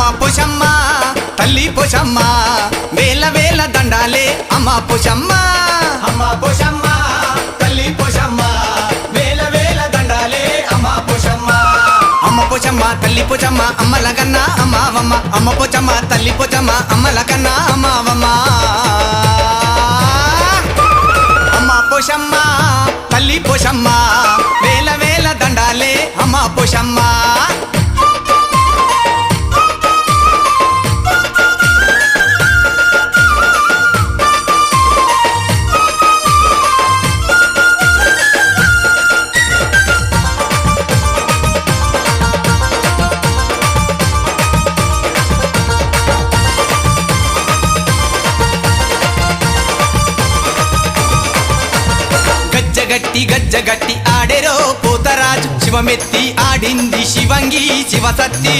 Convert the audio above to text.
అమ్మ పోషమ్మ తల్లి పోషమ్మ వేల వేల దండాలే అమ్మ పోషమ్మ అమ్మ పోషమ్మ తల్లి పోషమ్మ వేల వేల దండాలే అమ్మ పోషమ్మ అమ్మ పోషమ్మ తల్లి పోషమ్మ అమ్మల కన్నా అమ్మవమ్మ అమ్మ పోషమ్మ తల్లి పోషమ్మ అమ్మల కన్నా అమ్మవమ్మ అమ్మ పోషమ్మ తల్లి పోషమ్మ వేల వేల దండాలే అమ్మ పోషమ్మ గజ్జగట్టి ఆడెరో పోతరాజు శివమెత్తి ఆడింది శివంగి శివసత్తి